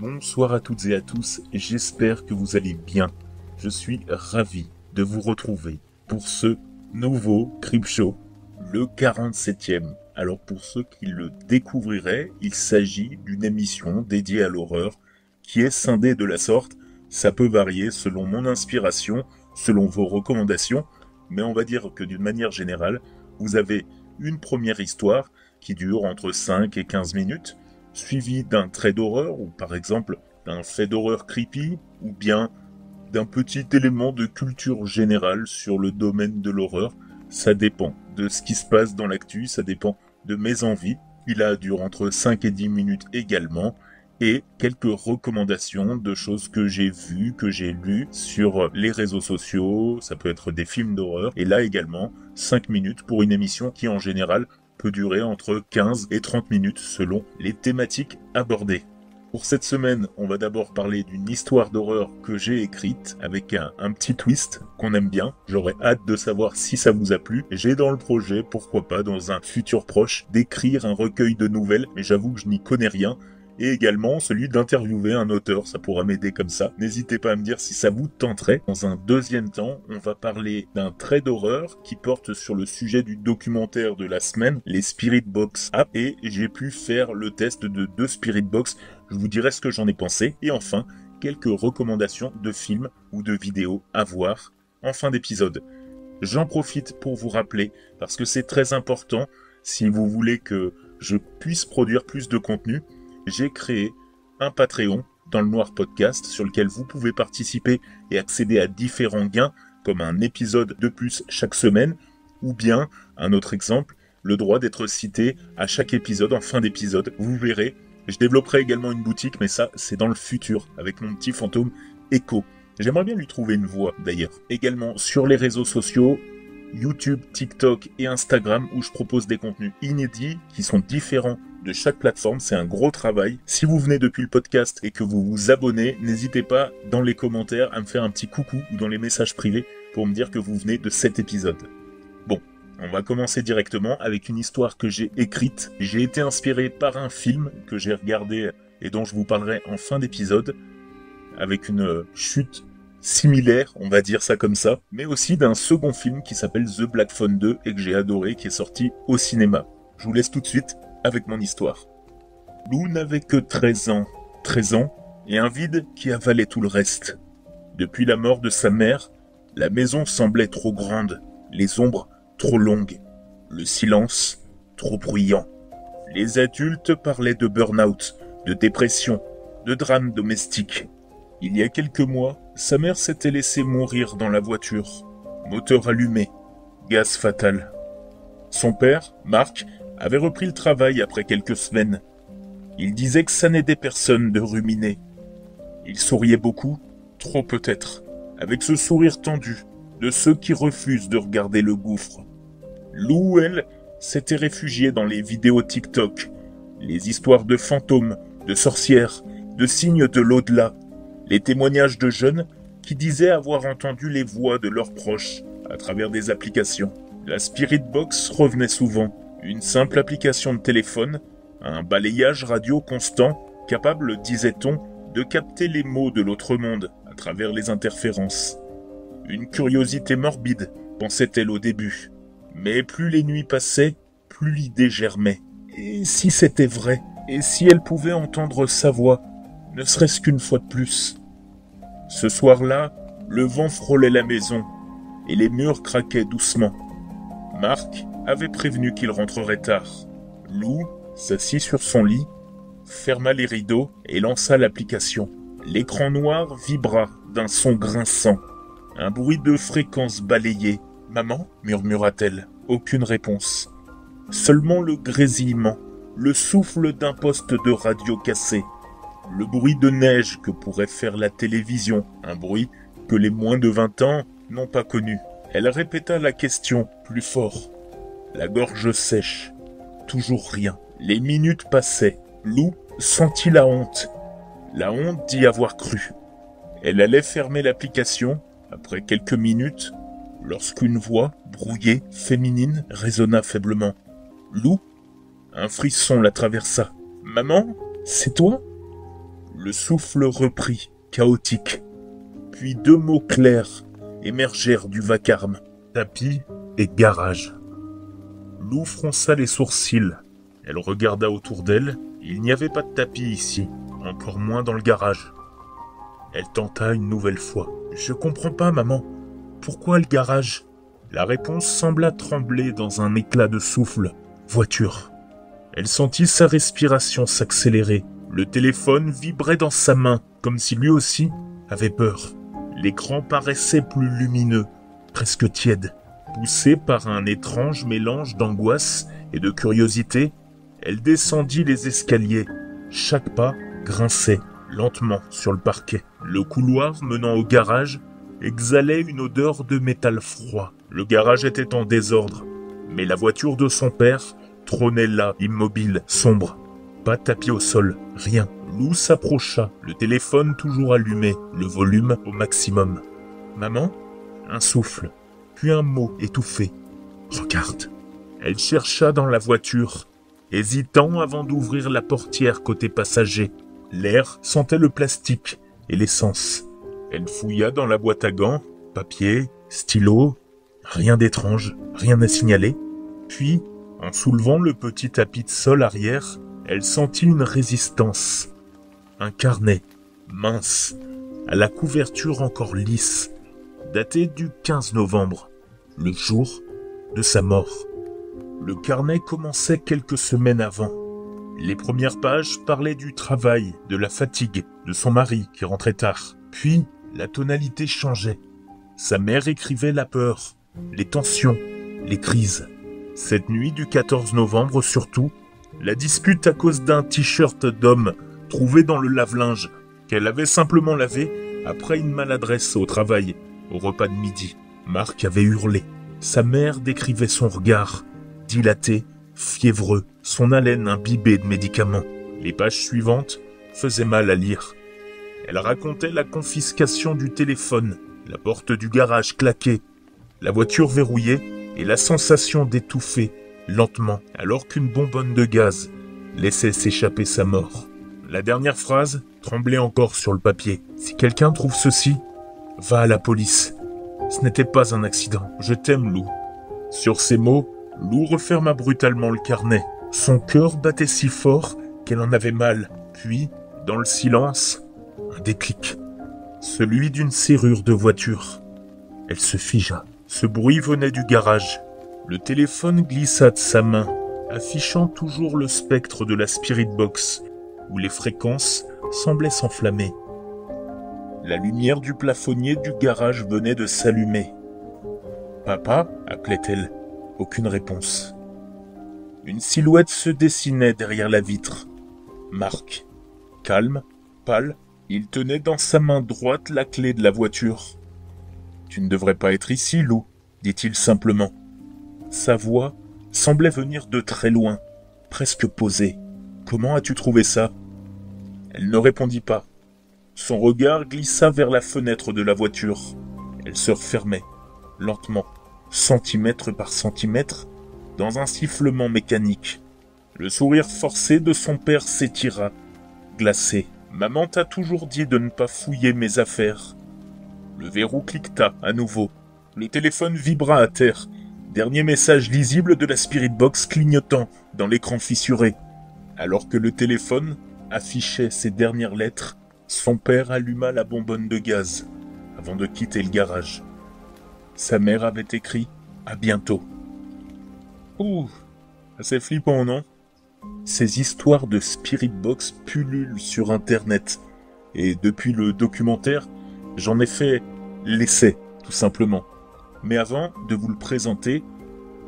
Bonsoir à toutes et à tous, j'espère que vous allez bien. Je suis ravi de vous retrouver pour ce nouveau Creepshow, le 47e. Alors pour ceux qui le découvriraient, il s'agit d'une émission dédiée à l'horreur qui est scindée de la sorte. Ça peut varier selon mon inspiration, selon vos recommandations, mais on va dire que d'une manière générale, vous avez une première histoire qui dure entre 5 et 15 minutes, suivi d'un trait d'horreur, ou par exemple d'un fait d'horreur creepy, ou bien d'un petit élément de culture générale sur le domaine de l'horreur. Ça dépend de ce qui se passe dans l'actu, ça dépend de mes envies. Il dure entre 5 et 10 minutes également, et quelques recommandations de choses que j'ai vues, que j'ai lues sur les réseaux sociaux, ça peut être des films d'horreur, et là également 5 minutes pour une émission qui en général peut durer entre 15 et 30 minutes selon les thématiques abordées. Pour cette semaine, on va d'abord parler d'une histoire d'horreur que j'ai écrite avec un petit twist qu'on aime bien. J'aurais hâte de savoir si ça vous a plu. J'ai dans le projet, pourquoi pas dans un futur proche, d'écrire un recueil de nouvelles, mais j'avoue que je n'y connais rien. Et également celui d'interviewer un auteur, ça pourra m'aider comme ça. N'hésitez pas à me dire si ça vous tenterait. Dans un deuxième temps, on va parler d'un trait d'horreur qui porte sur le sujet du documentaire de la semaine, les Spirit Box App, et j'ai pu faire le test de 2 Spirit Box. Je vous dirai ce que j'en ai pensé. Et enfin, quelques recommandations de films ou de vidéos à voir en fin d'épisode. J'en profite pour vous rappeler, parce que c'est très important, si vous voulez que je puisse produire plus de contenu, j'ai créé un Patreon dans le Noir Podcast sur lequel vous pouvez participer et accéder à différents gains comme un épisode de plus chaque semaine ou bien, un autre exemple, le droit d'être cité à chaque épisode en fin d'épisode. Vous verrez, je développerai également une boutique mais ça c'est dans le futur avec mon petit fantôme Echo. J'aimerais bien lui trouver une voix d'ailleurs. Également sur les réseaux sociaux, YouTube, TikTok et Instagram où je propose des contenus inédits qui sont différents de chaque plateforme, c'est un gros travail. Si vous venez depuis le podcast et que vous vous abonnez, n'hésitez pas dans les commentaires à me faire un petit coucou ou dans les messages privés pour me dire que vous venez de cet épisode. Bon, on va commencer directement avec une histoire que j'ai écrite. J'ai été inspiré par un film que j'ai regardé et dont je vous parlerai en fin d'épisode, avec une chute similaire, on va dire ça comme ça, mais aussi d'un second film qui s'appelle The Black Phone 2 et que j'ai adoré, qui est sorti au cinéma. Je vous laisse tout de suite avec mon histoire. Lou n'avait que 13 ans. 13 ans et un vide qui avalait tout le reste. Depuis la mort de sa mère, la maison semblait trop grande, les ombres trop longues, le silence trop bruyant. Les adultes parlaient de burn-out, de dépression, de drames domestiques. Il y a quelques mois, sa mère s'était laissée mourir dans la voiture. Moteur allumé, gaz fatal. Son père, Marc, avait repris le travail après quelques semaines. Il disait que ça n'aidait personne de ruminer. Il souriait beaucoup, trop peut-être, avec ce sourire tendu de ceux qui refusent de regarder le gouffre. Lou, elle, s'était réfugiée dans les vidéos TikTok, les histoires de fantômes, de sorcières, de signes de l'au-delà, les témoignages de jeunes qui disaient avoir entendu les voix de leurs proches à travers des applications. La Spirit Box revenait souvent. Une simple application de téléphone, un balayage radio constant, capable, disait-on, de capter les mots de l'autre monde à travers les interférences. Une curiosité morbide, pensait-elle au début. Mais plus les nuits passaient, plus l'idée germait. Et si c'était vrai? Et si elle pouvait entendre sa voix, ne serait-ce qu'une fois de plus? Ce soir-là, le vent frôlait la maison, et les murs craquaient doucement. Marc avait prévenu qu'il rentrerait tard. Lou s'assit sur son lit, ferma les rideaux et lança l'application. L'écran noir vibra d'un son grinçant. Un bruit de fréquence balayé. « Maman » murmura-t-elle. Aucune réponse. Seulement le grésillement, le souffle d'un poste de radio cassé. Le bruit de neige que pourrait faire la télévision. Un bruit que les moins de 20 ans n'ont pas connu. Elle répéta la question plus fort. La gorge sèche. Toujours rien. Les minutes passaient. Lou sentit la honte. La honte d'y avoir cru. Elle allait fermer l'application, après quelques minutes, lorsqu'une voix, brouillée, féminine, résonna faiblement. Lou? Un frisson la traversa. « Maman? C'est toi ?» Le souffle reprit, chaotique. Puis 2 mots clairs émergèrent du vacarme. Tapis et garage. Lou fronça les sourcils. Elle regarda autour d'elle. Il n'y avait pas de tapis ici, encore moins dans le garage. Elle tenta une nouvelle fois. « Je comprends pas, maman. Pourquoi le garage ?» La réponse sembla trembler dans un éclat de souffle. « Voiture. » Elle sentit sa respiration s'accélérer. Le téléphone vibrait dans sa main, comme si lui aussi avait peur. L'écran paraissait plus lumineux, presque tiède. Poussée par un étrange mélange d'angoisse et de curiosité, elle descendit les escaliers. Chaque pas grinçait lentement sur le parquet. Le couloir menant au garage exhalait une odeur de métal froid. Le garage était en désordre, mais la voiture de son père trônait là, immobile, sombre. Pas de tapis au sol, rien. Lou s'approcha, le téléphone toujours allumé, le volume au maximum. « Maman ?» Un souffle, puis un mot étouffé. « Regarde !» Elle chercha dans la voiture, hésitant avant d'ouvrir la portière côté passager. L'air sentait le plastique et l'essence. Elle fouilla dans la boîte à gants, papier, stylo, rien d'étrange, rien à signaler. Puis, en soulevant le petit tapis de sol arrière, elle sentit une résistance. Un carnet, mince, à la couverture encore lisse, daté du 15 novembre, le jour de sa mort. Le carnet commençait quelques semaines avant. Les premières pages parlaient du travail, de la fatigue, de son mari qui rentrait tard. Puis, la tonalité changeait. Sa mère écrivait la peur, les tensions, les crises. Cette nuit du 14 novembre surtout, la dispute à cause d'un t-shirt d'homme trouvé dans le lave-linge qu'elle avait simplement lavé après une maladresse au travail, au repas de midi. Marc avait hurlé. Sa mère décrivait son regard, dilaté, fiévreux, son haleine imbibée de médicaments. Les pages suivantes faisaient mal à lire. Elle racontait la confiscation du téléphone, la porte du garage claquée, la voiture verrouillée et la sensation d'étouffer lentement alors qu'une bonbonne de gaz laissait s'échapper sa mort. La dernière phrase tremblait encore sur le papier. « Si quelqu'un trouve ceci, va à la police. Ce n'était pas un accident. Je t'aime, Lou. » Sur ces mots, Lou referma brutalement le carnet. Son cœur battait si fort qu'elle en avait mal. Puis, dans le silence, un déclic. Celui d'une serrure de voiture. Elle se figea. Ce bruit venait du garage. Le téléphone glissa de sa main, affichant toujours le spectre de la Spirit Box, où les fréquences semblaient s'enflammer. La lumière du plafonnier du garage venait de s'allumer. « Papa » appelait-elle. Aucune réponse. Une silhouette se dessinait derrière la vitre. Marc. Calme, pâle, il tenait dans sa main droite la clé de la voiture. « Tu ne devrais pas être ici, Lou », dit-il simplement. Sa voix semblait venir de très loin, presque posée. « Comment as-tu trouvé ça ?» Elle ne répondit pas. Son regard glissa vers la fenêtre de la voiture. Elle se refermait, lentement, centimètre par centimètre, dans un sifflement mécanique. Le sourire forcé de son père s'étira, glacé. « Maman t'a toujours dit de ne pas fouiller mes affaires. » Le verrou cliqueta à nouveau. Le téléphone vibra à terre. Dernier message lisible de la Spirit Box clignotant dans l'écran fissuré. Alors que le téléphone affichait ses dernières lettres, son père alluma la bonbonne de gaz avant de quitter le garage. Sa mère avait écrit « À bientôt ». Ouh, assez flippant, non ? Ces histoires de Spirit Box pullulent sur Internet. Et depuis le documentaire, j'en ai fait l'essai, tout simplement. Mais avant de vous le présenter,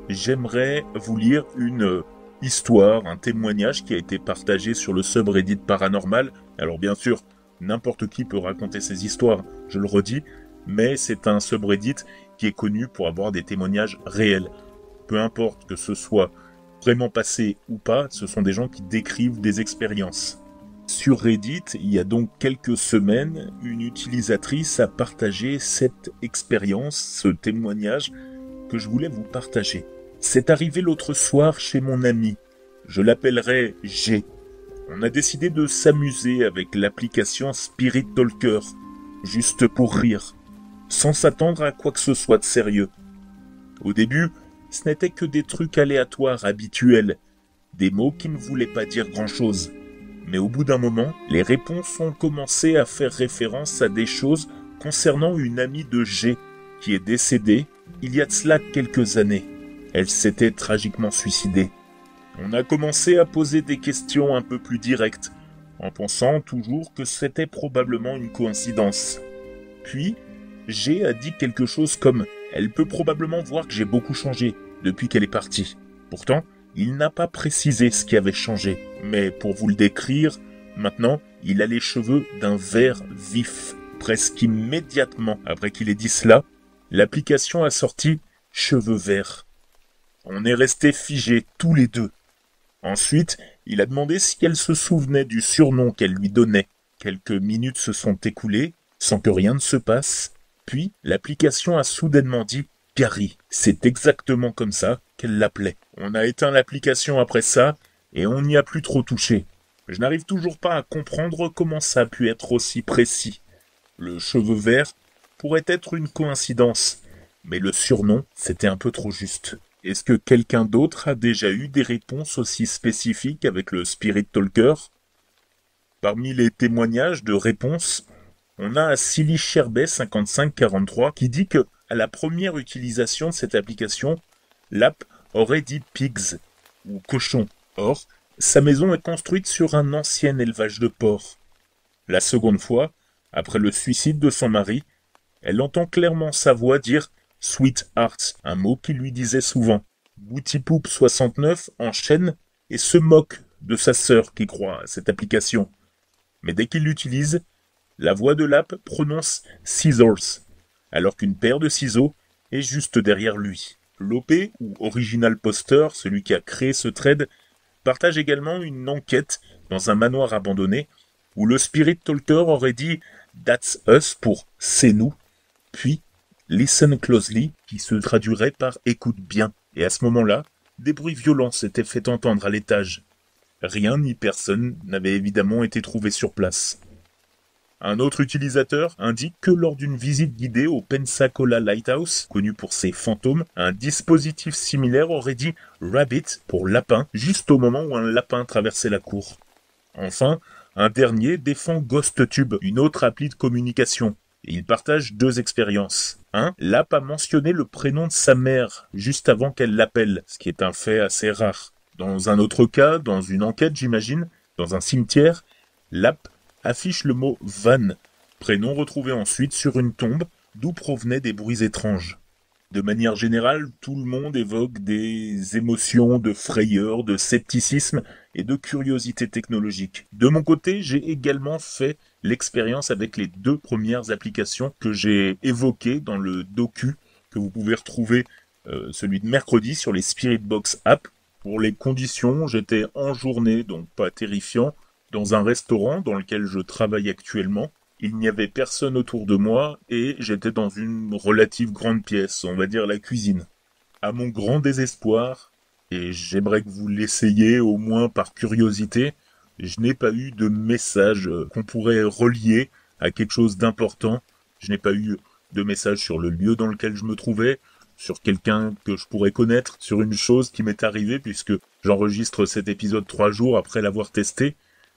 j'aimerais vous lire une histoire, un témoignage qui a été partagé sur le subreddit paranormal. Alors bien sûr, n'importe qui peut raconter ces histoires, je le redis, mais c'est un subreddit qui est connu pour avoir des témoignages réels. Peu importe que ce soit vraiment passé ou pas, ce sont des gens qui décrivent des expériences. Sur Reddit, il y a donc quelques semaines, une utilisatrice a partagé cette expérience, ce témoignage que je voulais vous partager. C'est arrivé l'autre soir chez mon ami. Je l'appellerai G. On a décidé de s'amuser avec l'application Spirit Talker, juste pour rire, sans s'attendre à quoi que ce soit de sérieux. Au début, ce n'était que des trucs aléatoires habituels, des mots qui ne voulaient pas dire grand-chose. Mais au bout d'un moment, les réponses ont commencé à faire référence à des choses concernant une amie de G qui est décédée il y a de cela quelques années. Elle s'était tragiquement suicidée. On a commencé à poser des questions un peu plus directes, en pensant toujours que c'était probablement une coïncidence. Puis, G a dit quelque chose comme « Elle peut probablement voir que j'ai beaucoup changé depuis qu'elle est partie. » Pourtant, il n'a pas précisé ce qui avait changé, mais pour vous le décrire, maintenant, il a les cheveux d'un vert vif. Presque immédiatement après qu'il ait dit cela, l'application a sorti « cheveux verts ». On est restés figés tous les deux. Ensuite, il a demandé si elle se souvenait du surnom qu'elle lui donnait. Quelques minutes se sont écoulées, sans que rien ne se passe. Puis, l'application a soudainement dit « Gary ». C'est exactement comme ça qu'elle l'appelait. On a éteint l'application après ça, et on n'y a plus trop touché. Je n'arrive toujours pas à comprendre comment ça a pu être aussi précis. Le cheveu vert pourrait être une coïncidence, mais le surnom, c'était un peu trop juste. Est-ce que quelqu'un d'autre a déjà eu des réponses aussi spécifiques avec le Spirit Talker ? Parmi les témoignages de réponses, on a Silly Sherbet 5543 qui dit que, à la première utilisation de cette application, l'app aurait dit pigs ou cochon. Or, sa maison est construite sur un ancien élevage de porcs. La seconde fois, après le suicide de son mari, elle entend clairement sa voix dire « sweetheart », un mot qu'il lui disait souvent. Bootypoop69 enchaîne et se moque de sa sœur qui croit à cette application. Mais dès qu'il l'utilise, la voix de l'app prononce « scissors », alors qu'une paire de ciseaux est juste derrière lui. L'OP, ou Original Poster, celui qui a créé ce thread, partage également une enquête dans un manoir abandonné où le Spirit Talker aurait dit « That's us » pour « C'est nous », puis « Listen closely » qui se traduirait par « Écoute bien ». Et à ce moment-là, des bruits violents s'étaient fait entendre à l'étage. Rien ni personne n'avait évidemment été trouvé sur place. Un autre utilisateur indique que lors d'une visite guidée au Pensacola Lighthouse, connu pour ses fantômes, un dispositif similaire aurait dit « rabbit » pour lapin, juste au moment où un lapin traversait la cour. Enfin, un dernier défend GhostTube, une autre appli de communication. Et il partage deux expériences. L'app a mentionné le prénom de sa mère juste avant qu'elle l'appelle, ce qui est un fait assez rare. Dans un autre cas, dans une enquête j'imagine, dans un cimetière, l'app affiche le mot « Van », prénom retrouvé ensuite sur une tombe d'où provenaient des bruits étranges. De manière générale, tout le monde évoque des émotions de frayeur, de scepticisme et de curiosité technologique. De mon côté, j'ai également fait l'expérience avec les deux premières applications que j'ai évoquées dans le docu que vous pouvez retrouver, celui de mercredi sur les Spirit Box App. Pour les conditions, j'étais en journée, donc pas terrifiant, dans un restaurant dans lequel je travaille actuellement. Il n'y avait personne autour de moi et j'étais dans une relative grande pièce, on va dire la cuisine. À mon grand désespoir, et j'aimerais que vous l'essayiez au moins par curiosité, je n'ai pas eu de message qu'on pourrait relier à quelque chose d'important. Je n'ai pas eu de message sur le lieu dans lequel je me trouvais, sur quelqu'un que je pourrais connaître, sur une chose qui m'est arrivée puisque j'enregistre cet épisode 3 jours après l'avoir testé.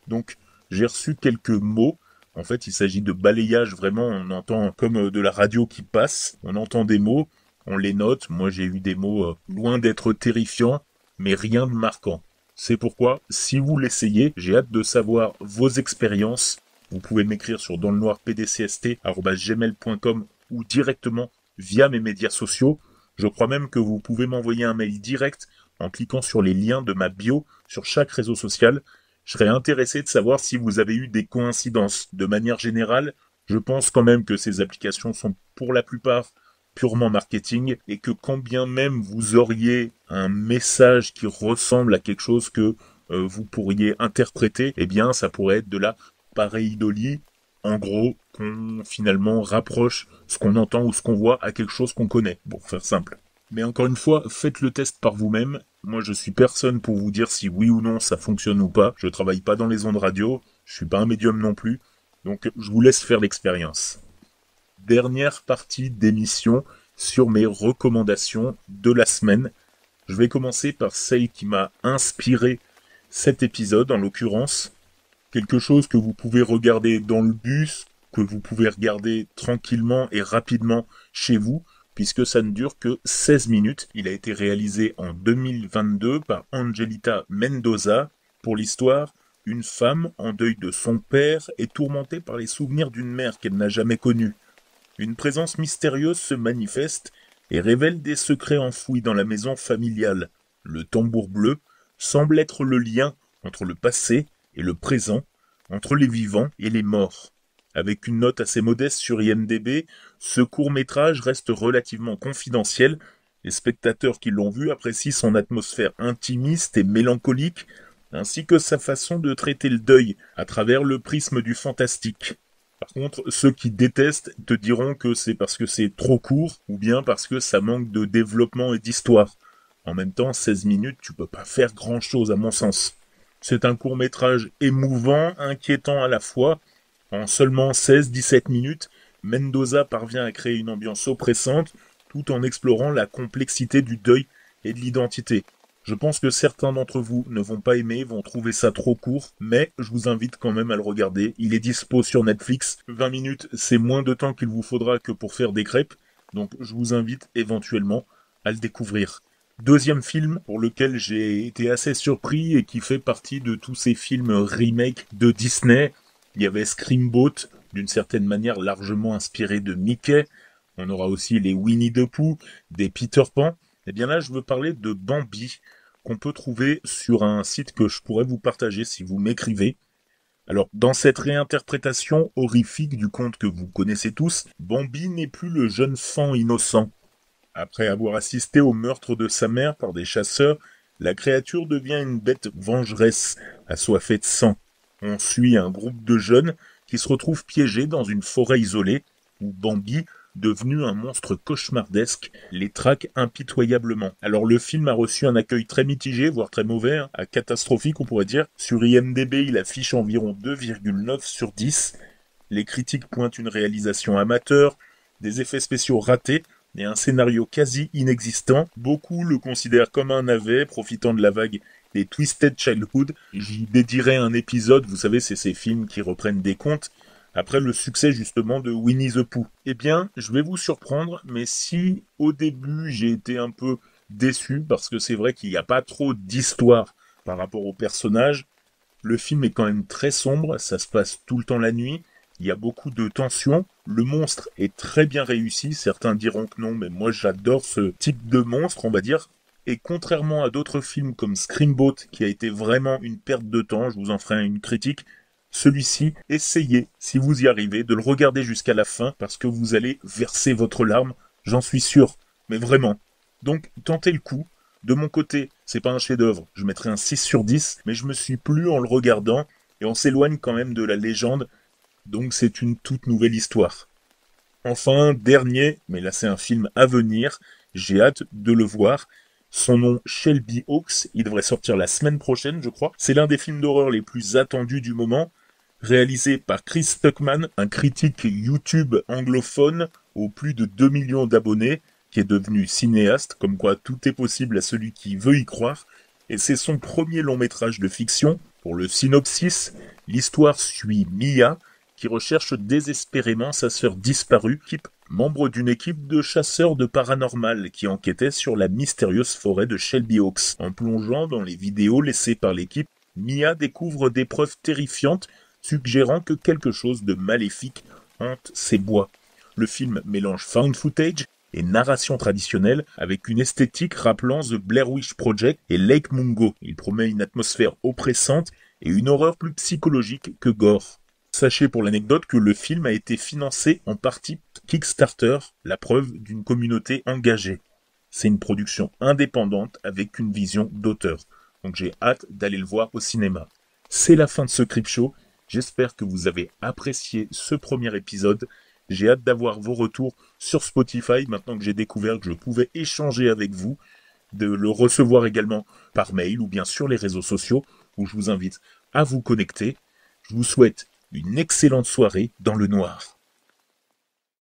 Donc j'ai reçu quelques mots. En fait, il s'agit de balayage, vraiment, on entend comme de la radio qui passe, on entend des mots, on les note. Moi, j'ai eu des mots loin d'être terrifiants, mais rien de marquant. C'est pourquoi, si vous l'essayez, j'ai hâte de savoir vos expériences. Vous pouvez m'écrire sur dansle-noir-pdcst@gmail.com ou directement via mes médias sociaux. Je crois même que vous pouvez m'envoyer un mail direct en cliquant sur les liens de ma bio sur chaque réseau social. Je serais intéressé de savoir si vous avez eu des coïncidences. De manière générale, je pense quand même que ces applications sont pour la plupart purement marketing et que quand bien même vous auriez un message qui ressemble à quelque chose que vous pourriez interpréter, eh bien ça pourrait être de la pareidolie. En gros, qu'on finalement rapproche ce qu'on entend ou ce qu'on voit à quelque chose qu'on connaît, pour faire simple. Mais encore une fois, faites le test par vous-même. Moi, je suis personne pour vous dire si oui ou non ça fonctionne ou pas. Je travaille pas dans les ondes radio, je suis pas un médium non plus. Donc, je vous laisse faire l'expérience. Dernière partie d'émission sur mes recommandations de la semaine. Je vais commencer par celle qui m'a inspiré cet épisode, en l'occurrence. Quelque chose que vous pouvez regarder dans le bus, que vous pouvez regarder tranquillement et rapidement chez vous, puisque ça ne dure que 16 minutes. Il a été réalisé en 2022 par Angelita Mendoza. Pour l'histoire, une femme en deuil de son père est tourmentée par les souvenirs d'une mère qu'elle n'a jamais connue. Une présence mystérieuse se manifeste et révèle des secrets enfouis dans la maison familiale. Le tambour bleu semble être le lien entre le passé et le présent, entre les vivants et les morts. Avec une note assez modeste sur IMDb, ce court-métrage reste relativement confidentiel. Les spectateurs qui l'ont vu apprécient son atmosphère intimiste et mélancolique, ainsi que sa façon de traiter le deuil à travers le prisme du fantastique. Par contre, ceux qui détestent te diront que c'est parce que c'est trop court, ou bien parce que ça manque de développement et d'histoire. En même temps, 16 minutes, tu peux pas faire grand-chose à mon sens. C'est un court-métrage émouvant, inquiétant à la fois. En seulement 16-17 minutes, Mendoza parvient à créer une ambiance oppressante, tout en explorant la complexité du deuil et de l'identité. Je pense que certains d'entre vous ne vont pas aimer, vont trouver ça trop court, mais je vous invite quand même à le regarder. Il est dispo sur Netflix. 20 minutes, c'est moins de temps qu'il vous faudra que pour faire des crêpes, donc je vous invite éventuellement à le découvrir. Deuxième film pour lequel j'ai été assez surpris et qui fait partie de tous ces films remake de Disney. Il y avait Screamboat, d'une certaine manière largement inspiré de Mickey. On aura aussi les Winnie the Pooh, des Peter Pan. Et bien là, je veux parler de Bambi, qu'on peut trouver sur un site que je pourrais vous partager si vous m'écrivez. Alors, dans cette réinterprétation horrifique du conte que vous connaissez tous, Bambi n'est plus le jeune fan innocent. Après avoir assisté au meurtre de sa mère par des chasseurs, la créature devient une bête vengeresse, assoiffée de sang. On suit un groupe de jeunes qui se retrouvent piégés dans une forêt isolée, où Bambi, devenu un monstre cauchemardesque, les traque impitoyablement. Alors le film a reçu un accueil très mitigé, voire très mauvais, catastrophique on pourrait dire. Sur IMDb, il affiche environ 2,9 sur 10. Les critiques pointent une réalisation amateur, des effets spéciaux ratés, et un scénario quasi inexistant. Beaucoup le considèrent comme un navet, profitant de la vague des Twisted Childhood. J'y dédierai un épisode, vous savez, c'est ces films qui reprennent des contes, après le succès justement de Winnie the Pooh. Eh bien, je vais vous surprendre, mais si au début j'ai été un peu déçu, parce que c'est vrai qu'il n'y a pas trop d'histoire par rapport aux personnages, le film est quand même très sombre, ça se passe tout le temps la nuit, il y a beaucoup de tension, le monstre est très bien réussi, certains diront que non, mais moi j'adore ce type de monstre, on va dire. Et contrairement à d'autres films comme Screamboat, qui a été vraiment une perte de temps, je vous en ferai une critique, celui-ci, essayez, si vous y arrivez, de le regarder jusqu'à la fin, parce que vous allez verser votre larme, j'en suis sûr, mais vraiment. Donc, tentez le coup. De mon côté, c'est pas un chef-d'œuvre, je mettrai un 6 sur 10, mais je me suis plu en le regardant, et on s'éloigne quand même de la légende, donc c'est une toute nouvelle histoire. Enfin, dernier, mais là c'est un film à venir, j'ai hâte de le voir. Son nom, Shelby Hawks, il devrait sortir la semaine prochaine, je crois. C'est l'un des films d'horreur les plus attendus du moment, réalisé par Chris Stuckman, un critique YouTube anglophone aux plus de 2 millions d'abonnés, qui est devenu cinéaste, comme quoi tout est possible à celui qui veut y croire, et c'est son premier long métrage de fiction. Pour le synopsis, l'histoire suit Mia, qui recherche désespérément sa sœur disparue, membre d'une équipe de chasseurs de paranormal qui enquêtait sur la mystérieuse forêt de Shelby Hawks. En plongeant dans les vidéos laissées par l'équipe, Mia découvre des preuves terrifiantes suggérant que quelque chose de maléfique hante ces bois. Le film mélange found footage et narration traditionnelle avec une esthétique rappelant The Blair Witch Project et Lake Mungo. Il promet une atmosphère oppressante et une horreur plus psychologique que gore. Sachez pour l'anecdote que le film a été financé en partie Kickstarter, la preuve d'une communauté engagée. C'est une production indépendante avec une vision d'auteur. Donc j'ai hâte d'aller le voir au cinéma. C'est la fin de ce Crip Show. J'espère que vous avez apprécié ce premier épisode. J'ai hâte d'avoir vos retours sur Spotify, maintenant que j'ai découvert que je pouvais échanger avec vous, de le recevoir également par mail ou bien sur les réseaux sociaux, où je vous invite à vous connecter. Je vous souhaite une excellente soirée dans le noir.